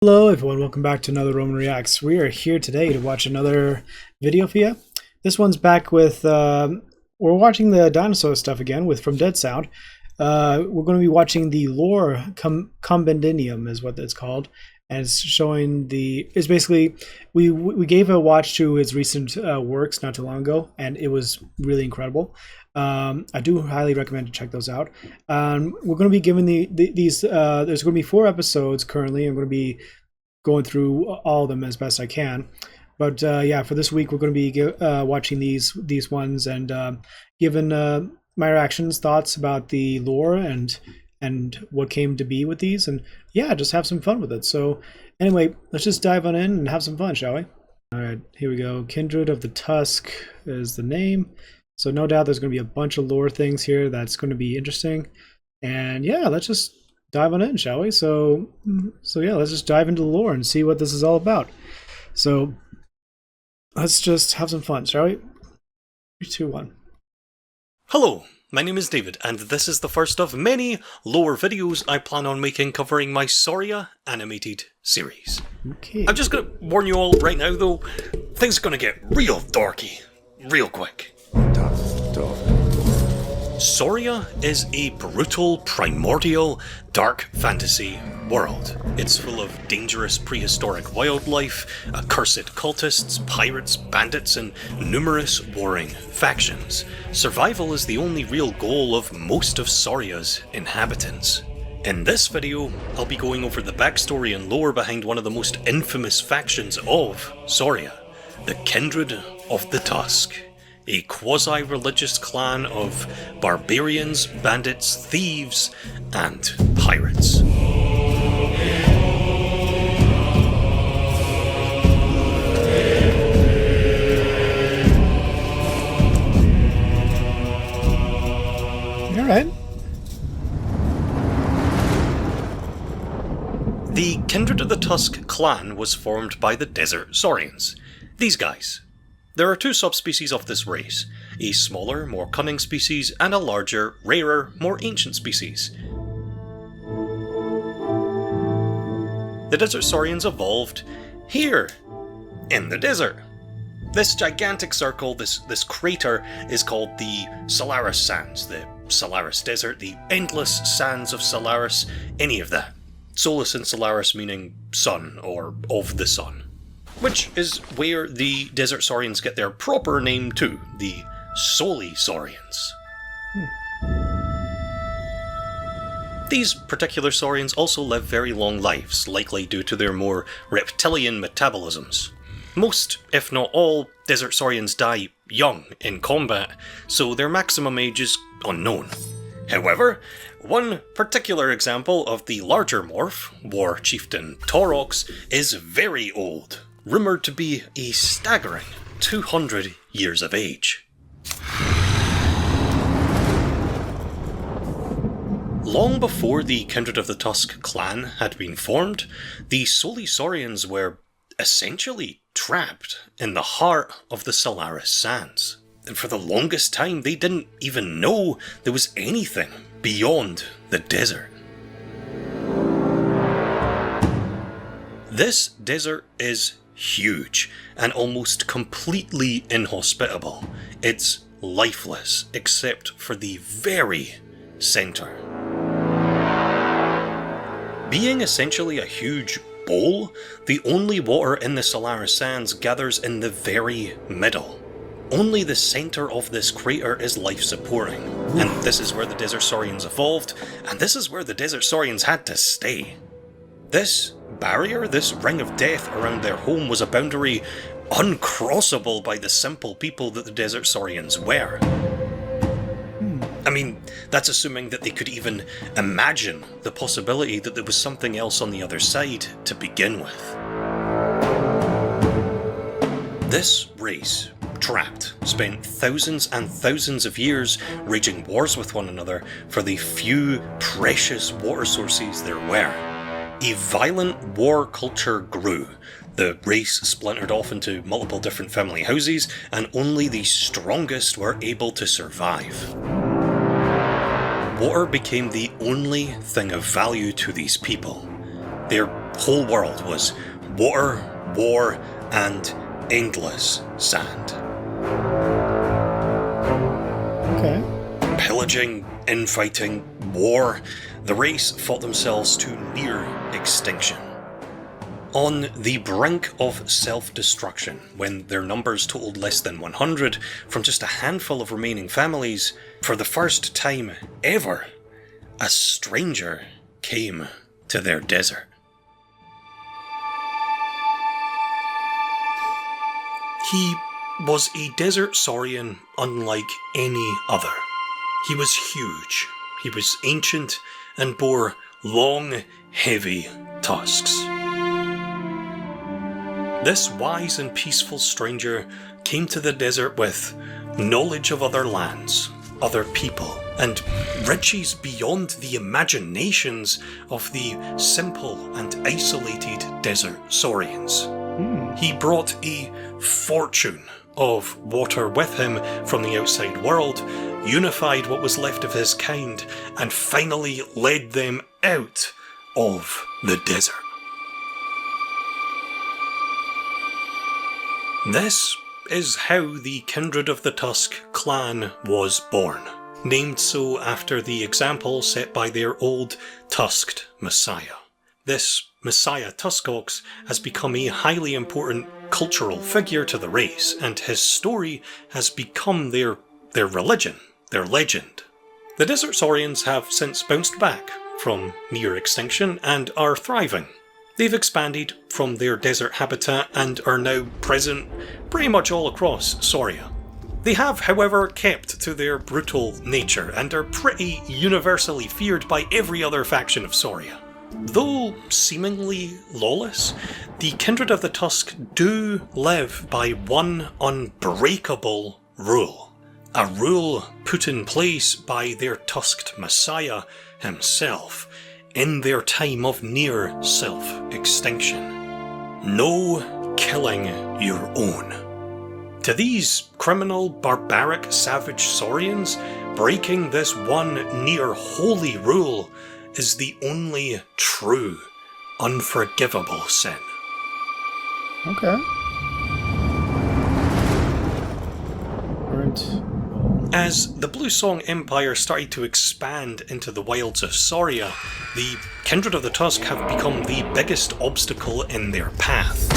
Hello everyone, welcome back to another Roman Reacts. We are here today to watch another video for you. This one's back with, we're watching the dinosaur stuff again with From Dead Sound. We're going to be watching the lore Compendium is what it's called. And it's showing it's basically, we gave a watch to his recent works not too long ago, and it was really incredible. I do highly recommend to check those out. We're going to be giving these, there's going to be 4 episodes currently. I'm going to be going through all of them as best I can. But yeah, for this week, we're going to be watching these ones and giving my reactions, thoughts about the lore and what came to be with these. And yeah, just have some fun with it. So anyway, let's just dive on in and have some fun, shall we? All right, here we go. Kindred of the Tusk is the name. So no doubt there's going to be a bunch of lore things here that's going to be interesting. And yeah, let's just dive on in, shall we? So yeah, let's just dive into the lore and see what this is all about. So let's just have some fun, shall we? 3, 2, 1. Hello, my name is David, and this is the first of many lore videos I plan on making covering my Sauria animated series. Okay. I'm just going to warn you all right now though, things are going to get real dorky, real quick. Sauria is a brutal, primordial, dark fantasy world. It's full of dangerous prehistoric wildlife, accursed cultists, pirates, bandits, and numerous warring factions. Survival is the only real goal of most of Sauria's inhabitants. In this video, I'll be going over the backstory and lore behind one of the most infamous factions of Sauria, the Kindred of the Tusk. A quasi-religious clan of barbarians, bandits, thieves, and pirates. Alright. The Kindred of the Tusk clan was formed by the Desert Saurians. These guys. There are 2 subspecies of this race, a smaller, more cunning species, and a larger, rarer, more ancient species. The Desert Saurians evolved here, in the desert. This gigantic circle, this crater, is called the Solaris Sands, the Solaris Desert, the endless sands of Solaris, any of that. Solus and Solaris meaning sun, or of the sun. Which is where the Desert Saurians get their proper name too, the Soli Saurians. These particular Saurians also live very long lives, likely due to their more reptilian metabolisms. Most, if not all, Desert Saurians die young in combat, so their maximum age is unknown. However, one particular example of the larger morph, War Chieftain Taurox, is very old. Rumoured to be a staggering 200 years of age. Long before the Kindred of the Tusk clan had been formed, the Soli Saurians were essentially trapped in the heart of the Solaris Sands. And for the longest time they didn't even know there was anything beyond the desert. This desert is huge and almost completely inhospitable. It's lifeless except for the very centre. Being essentially a huge bowl, the only water in the Solaris Sands gathers in the very middle. Only the centre of this crater is life-supporting, and this is where the Desert Saurians evolved, and this is where the Desert Saurians had to stay. This barrier, this ring of death around their home, was a boundary uncrossable by the simple people that the Desert Saurians were. I mean, that's assuming that they could even imagine the possibility that there was something else on the other side to begin with. This race, trapped, spent thousands and thousands of years waging wars with one another for the few precious water sources there were. A violent war culture grew. The race splintered off into multiple different family houses, and only the strongest were able to survive. Water became the only thing of value to these people. Their whole world was water, war, and endless sand. Okay. Pillaging, infighting, war, the race fought themselves to near extinction. On the brink of self-destruction, when their numbers totaled less than 100 from just a handful of remaining families, for the first time ever, a stranger came to their desert. He was a desert saurian unlike any other. He was huge, he was ancient, and bore long, heavy tusks. This wise and peaceful stranger came to the desert with knowledge of other lands, other people, and riches beyond the imaginations of the simple and isolated desert saurians. He brought a fortune of water with him from the outside world, unified what was left of his kind, and finally led them out of the desert. This is how the Kindred of the Tusk clan was born, named so after the example set by their old tusked messiah. This Messiah Tuskox has become a highly important cultural figure to the race, and his story has become their religion, their legend. The Desert Saurians have since bounced back from near extinction and are thriving. They've expanded from their desert habitat and are now present pretty much all across Sauria. They have, however, kept to their brutal nature and are pretty universally feared by every other faction of Sauria. Though seemingly lawless, the Kindred of the Tusk do live by one unbreakable rule. A rule put in place by their tusked messiah himself in their time of near self-extinction. No killing your own. To these criminal, barbaric, savage Saurians, breaking this one near-holy rule is the only true, unforgivable sin. Okay. As the Blue Song Empire started to expand into the wilds of Sauria, the Kindred of the Tusk have become the biggest obstacle in their path.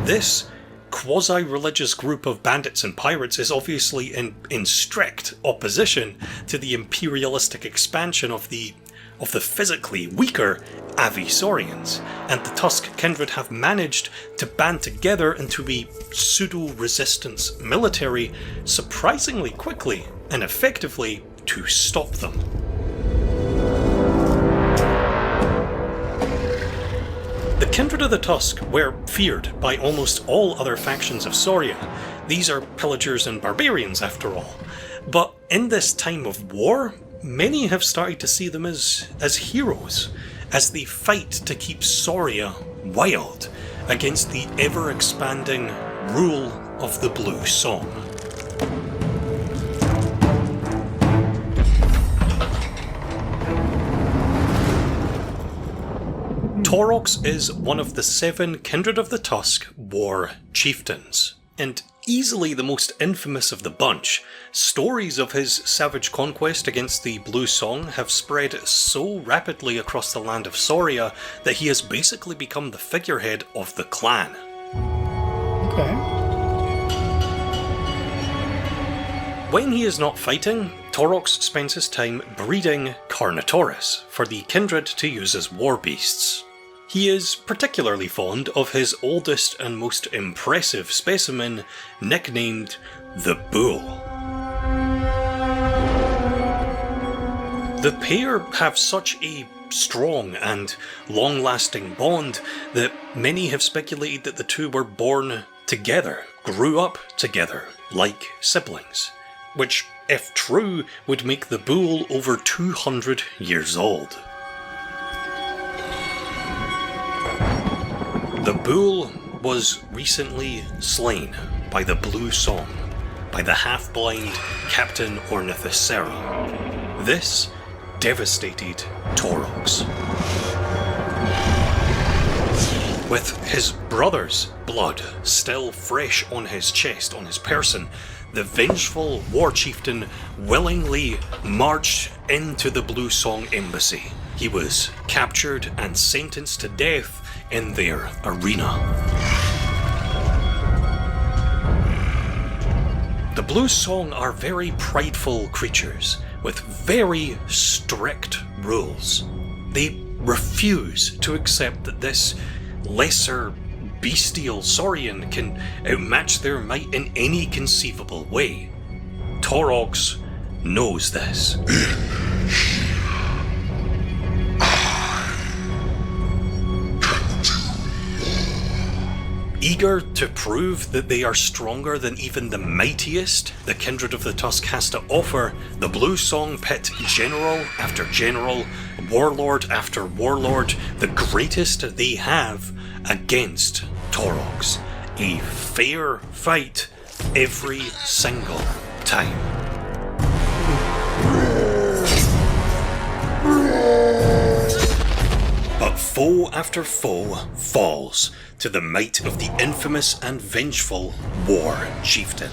This quasi-religious group of bandits and pirates is obviously in strict opposition to the imperialistic expansion of the physically weaker Avisaurians, and the Tusk Kindred have managed to band together into a pseudo-resistance military surprisingly quickly and effectively to stop them. The Kindred of the Tusk were feared by almost all other factions of Sauria. These are pillagers and barbarians after all. But in this time of war, many have started to see them as heroes, as they fight to keep Sauria wild against the ever-expanding rule of the Blue Song. Taurox is one of the 7 Kindred of the Tusk war chieftains, and easily the most infamous of the bunch. Stories of his savage conquest against the Blue Song have spread so rapidly across the land of Sauria that he has basically become the figurehead of the clan. Okay. When he is not fighting, Taurox spends his time breeding Carnotaurus for the Kindred to use as war beasts. He is particularly fond of his oldest and most impressive specimen, nicknamed the Bull. The pair have such a strong and long-lasting bond that many have speculated that the two were born together, grew up together, like siblings, which, if true, would make the Bull over 200 years old. The Bull was recently slain by the Blue Song, by the half-blind Captain Ornithocera. This devastated Taurox. With his brother's blood still fresh on his chest, on his person, the vengeful war chieftain willingly marched into the Blue Song Embassy. He was captured and sentenced to death in their arena. The Blue Song are very prideful creatures with very strict rules. They refuse to accept that this lesser bestial Saurian can outmatch their might in any conceivable way. Torox knows this. Eager to prove that they are stronger than even the mightiest the Kindred of the Tusk has to offer, the Blue Song pit general after general, warlord after warlord, the greatest they have, against Torox. A fair fight every single time. But foe after foe falls to the might of the infamous and vengeful War Chieftain.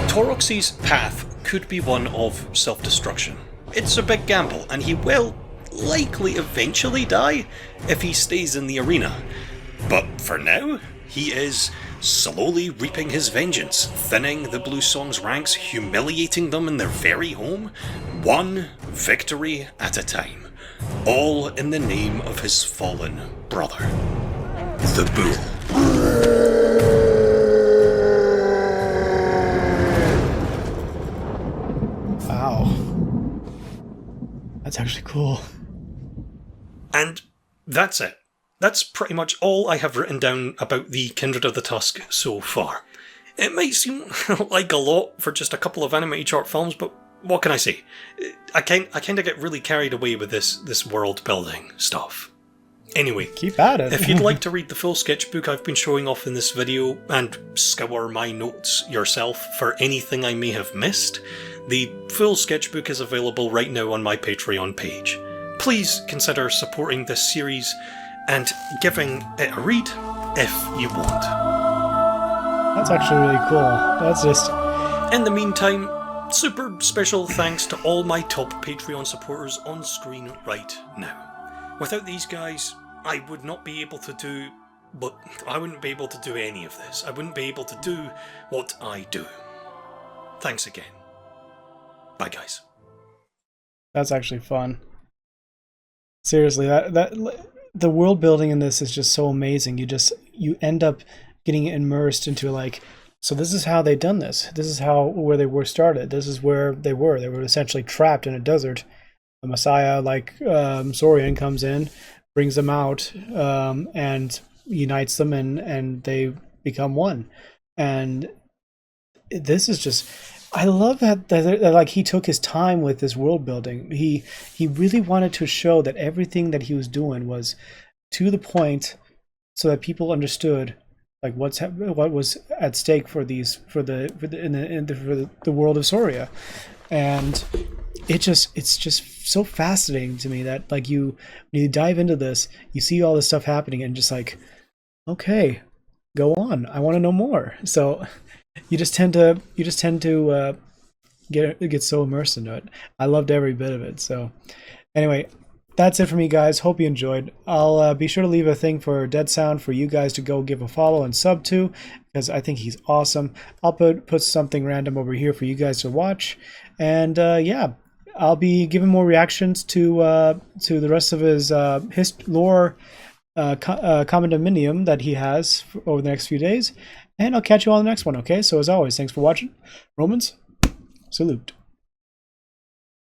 Torox's path could be one of self-destruction. It's a big gamble, and he will likely eventually die if he stays in the arena. But for now, he is slowly reaping his vengeance, thinning the Blue Song's ranks, humiliating them in their very home, one victory at a time. All in the name of his fallen brother, the Bull. Wow. That's actually cool. And that's it. That's pretty much all I have written down about the Kindred of the Tusk so far. It might seem like a lot for just a couple of animated short films, but what can I say? I kind of get really carried away with this world building stuff. Anyway, keep at it. If you'd like to read the full sketchbook I've been showing off in this video and scour my notes yourself for anything I may have missed, the full sketchbook is available right now on my Patreon page. Please consider supporting this series and giving it a read if you want. That's actually really cool. That's just... In the meantime, super special thanks to all my top Patreon supporters on screen right now. Without these guys, I would not be able to do... But I wouldn't be able to do any of this. I wouldn't be able to do what I do. Thanks again. Bye, guys. That's actually fun. Seriously, that the world building in this is just so amazing. You end up getting immersed into like, so this is how they've done this. This is where they were started. This is where they were. They were essentially trapped in a desert. A messiah like Saurian comes in, brings them out, and unites them, and they become one. And this is just... I love that like he took his time with this world building. He really wanted to show that everything that he was doing was to the point, so that people understood like what was at stake for the world of Sauria. And it's just so fascinating to me that like when you dive into this, you see all this stuff happening and just like, okay, go on. I want to know more. So you just tend to get so immersed into it. I loved every bit of it. So anyway, that's it for me, guys. Hope you enjoyed. I'll be sure to leave a thing for Dead Sound for you guys to go give a follow and sub to, because I think he's awesome. I'll put something random over here for you guys to watch. And yeah, I'll be giving more reactions to the rest of his lore Compendium that he has over the next few days. And I'll catch you all in the next one, okay? So as always, thanks for watching. Romans, salute.